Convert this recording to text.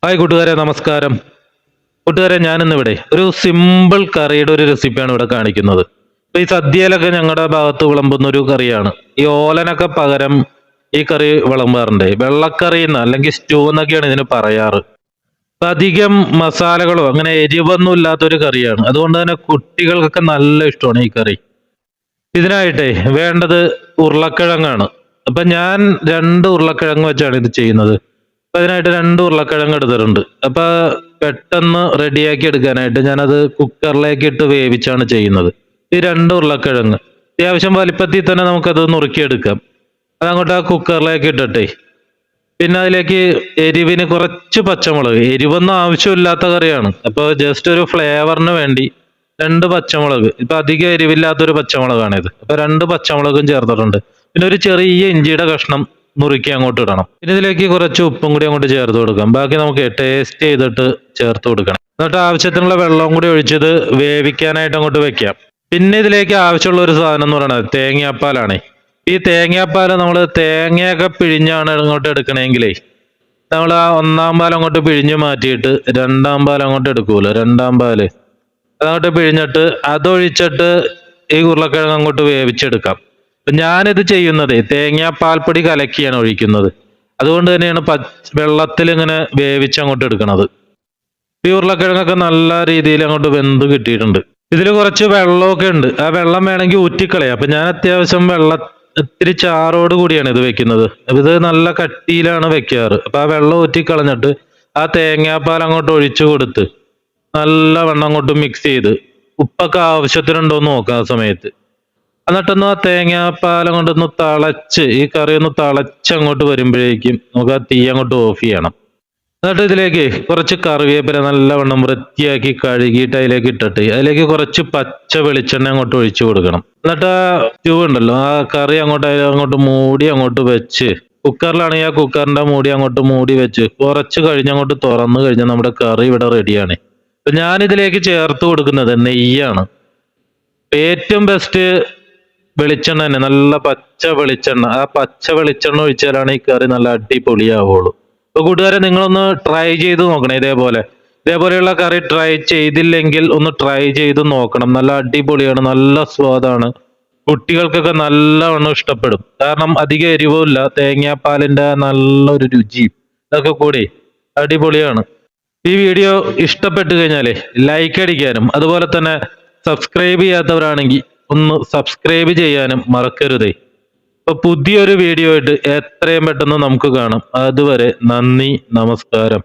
Hi കൂട്ടുകാരെ, നമസ്കാരം. കൂട്ടുകാരെ, ഞാനിന്നിവിടെ ഒരു സിമ്പിൾ കറിയുടെ ഒരു റെസിപ്പിയാണ് ഇവിടെ കാണിക്കുന്നത്. ഇപ്പൊ ഈ സദ്യയിലൊക്കെ ഞങ്ങളുടെ ഭാഗത്ത് വിളമ്പുന്ന ഒരു കറിയാണ്. ഈ ഓലനൊക്കെ പകരം ഈ കറി വിളമ്പാറുണ്ട്. വെള്ളക്കറി എന്ന് അല്ലെങ്കിൽ സ്റ്റൂ എന്നൊക്കെയാണ് ഇതിന് പറയാറ്. ഇപ്പൊ അധികം മസാലകളോ അങ്ങനെ എരിവൊന്നും ഇല്ലാത്തൊരു കറിയാണ്. അതുകൊണ്ട് തന്നെ കുട്ടികൾക്കൊക്കെ നല്ല ഇഷ്ടമാണ് ഈ കറി. ഇതിനായിട്ടേ വേണ്ടത് ഉരുളക്കിഴങ്ങാണ്. അപ്പൊ ഞാൻ 2 ഉരുളക്കിഴങ്ങ് വെച്ചാണ് ഇത് ചെയ്യുന്നത്. അപ്പൊ അതിനായിട്ട് 2 ഉരുളക്കിഴങ്ങ് എടുത്തിട്ടുണ്ട്. അപ്പൊ പെട്ടെന്ന് റെഡിയാക്കി എടുക്കാനായിട്ട് ഞാനത് കുക്കറിലേക്ക് ഇട്ട് വേവിച്ചാണ് ചെയ്യുന്നത്. ഈ 2 ഉരുളക്കിഴങ്ങ് അത്യാവശ്യം വലിപ്പത്തിൽ തന്നെ നമുക്കത് നുറുക്കിയെടുക്കാം. അതങ്ങോട്ട് ആ കുക്കറിലേക്ക് ഇട്ടിട്ടേ പിന്നെ അതിലേക്ക് എരിവിന് കുറച്ച് പച്ചമുളക്, എരിവൊന്നും ആവശ്യമില്ലാത്ത കറിയാണ്. അപ്പൊ ജസ്റ്റ് ഒരു ഫ്ലേവറിന് വേണ്ടി 2 പച്ചമുളക്, ഇപ്പൊ അധികം എരിവില്ലാത്തൊരു പച്ചമുളകാണിത്. അപ്പൊ 2 പച്ചമുളകും ചേർത്തിട്ടുണ്ട്. പിന്നെ ഒരു ചെറിയ ഇഞ്ചിയുടെ കഷ്ണം നുറുക്കി അങ്ങോട്ട് ഇടണം. പിന്നെ ഇതിലേക്ക് കുറച്ച് ഉപ്പും കൂടി അങ്ങോട്ട് ചേർത്ത് കൊടുക്കാം. ബാക്കി നമുക്ക് ടേസ്റ്റ് ചെയ്തിട്ട് ചേർത്ത് കൊടുക്കണം. എന്നിട്ട് ആവശ്യത്തിനുള്ള വെള്ളവും കൂടി ഒഴിച്ചത് വേവിക്കാനായിട്ട് അങ്ങോട്ട് വെക്കാം. പിന്നെ ഇതിലേക്ക് ആവശ്യമുള്ള ഒരു സാധനം എന്ന് പറയുന്നത് തേങ്ങാപ്പാലാണ്. ഈ തേങ്ങാപ്പാൽ നമ്മൾ തേങ്ങയൊക്കെ പിഴിഞ്ഞാണ് അങ്ങോട്ട് എടുക്കണമെങ്കിലേ നമ്മൾ ആ 1-ാം പാൽ അങ്ങോട്ട് പിഴിഞ്ഞ് മാറ്റിയിട്ട് 2-ാം പാൽ അങ്ങോട്ട് എടുക്കൂല. 2-ാം പാല് അതങ്ങോട്ട് പിഴിഞ്ഞിട്ട് അതൊഴിച്ചിട്ട് ഈ ഉരുളക്കിഴങ്ങ് അങ്ങോട്ട് വേവിച്ചെടുക്കാം. ഞാനിത് ചെയ്യുന്നത് തേങ്ങാപ്പാൽപ്പൊടി കലക്കിയാണ് ഒഴിക്കുന്നത്. അതുകൊണ്ട് തന്നെയാണ് വെള്ളത്തിൽ ഇങ്ങനെ വേവിച്ച് അങ്ങോട്ട് എടുക്കുന്നത്. ഈ ഉരുളക്കിഴങ്ങൊക്കെ നല്ല രീതിയിൽ അങ്ങോട്ട് വെന്ത് കിട്ടിയിട്ടുണ്ട്. ഇതിൽ കുറച്ച് വെള്ളമൊക്കെ ഉണ്ട്. ആ വെള്ളം വേണമെങ്കിൽ ഊറ്റിക്കളയാം. അപ്പൊ ഞാൻ അത്യാവശ്യം ഇത്തിരി ചാറോട് കൂടിയാണ് ഇത് വെക്കുന്നത്. ഇത് നല്ല കട്ടിയിലാണ് വെക്കാറ്. അപ്പൊ ആ വെള്ളം ഊറ്റിക്കളഞ്ഞിട്ട് ആ തേങ്ങാപ്പാൽ അങ്ങോട്ട് ഒഴിച്ചു കൊടുത്ത് നല്ലവണ്ണം അങ്ങോട്ട് മിക്സ് ചെയ്ത് ഉപ്പൊക്കെ ആവശ്യത്തിനുണ്ടോ എന്ന് നോക്കാം ആ സമയത്ത്. എന്നിട്ടൊന്ന് ആ തേങ്ങാപ്പാലം കൊണ്ടൊന്ന് തിളച്ച് ഈ കറി ഒന്ന് തിളച്ച് അങ്ങോട്ട് വരുമ്പോഴേക്കും നമുക്ക് ആ തീ അങ്ങോട്ട് ഓഫ് ചെയ്യണം. എന്നിട്ട് ഇതിലേക്ക് കുറച്ച് കറിവേപ്പില നല്ലവണ്ണം വൃത്തിയാക്കി കഴുകിയിട്ട് അതിലേക്ക് ഇട്ടിട്ട് അതിലേക്ക് കുറച്ച് പച്ച വെളിച്ചെണ്ണ അങ്ങോട്ട് ഒഴിച്ചു കൊടുക്കണം. എന്നിട്ട് ആ സ്റ്റൂ ഉണ്ടല്ലോ, ആ കറി അങ്ങോട്ട് മൂടി അങ്ങോട്ട് വെച്ച്, കുക്കറിലാണെങ്കിൽ ആ കുക്കറിന്റെ മൂടി അങ്ങോട്ട് മൂടി വെച്ച് കുറച്ച് കഴിഞ്ഞ് അങ്ങോട്ട് തുറന്നു കഴിഞ്ഞാൽ നമ്മുടെ കറി ഇവിടെ റെഡിയാണ്. ഞാനിതിലേക്ക് ചേർത്ത് കൊടുക്കുന്നത് നെയ്യാണ്. ഏറ്റവും ബെസ്റ്റ് വെളിച്ചെണ്ണ തന്നെ, നല്ല പച്ച വെളിച്ചെണ്ണ. ആ പച്ച വെളിച്ചെണ്ണ ഒഴിച്ചാലാണ് ഈ കറി നല്ല അടിപൊളിയാവുള്ളൂ. അപ്പൊ കൂട്ടുകാരെ, നിങ്ങളൊന്ന് ട്രൈ ചെയ്ത് നോക്കണം. ഇതേപോലെയുള്ള കറി ട്രൈ ചെയ്തില്ലെങ്കിൽ ഒന്ന് ട്രൈ ചെയ്ത് നോക്കണം. നല്ല അടിപൊളിയാണ്, നല്ല സ്വാദാണ്. കുട്ടികൾക്കൊക്കെ നല്ലവണ്ണം ഇഷ്ടപ്പെടും. കാരണം അധികം എരിവുമില്ല, തേങ്ങാപ്പാലിന്റെ നല്ലൊരു രുചിയും ഇതൊക്കെ കൂടി അടിപൊളിയാണ്. ഈ വീഡിയോ ഇഷ്ടപ്പെട്ടു കഴിഞ്ഞാലേ ലൈക്ക് അടിക്കാനും അതുപോലെ തന്നെ സബ്സ്ക്രൈബ് ചെയ്യാത്തവരാണെങ്കിൽ ഒന്ന് സബ്സ്ക്രൈബ് ചെയ്യാനും മറക്കരുതേ. അപ്പൊ പുതിയൊരു വീഡിയോ ആയിട്ട് എത്രയും പെട്ടെന്ന് നമുക്ക് കാണാം. അതുവരെ നന്ദി, നമസ്കാരം.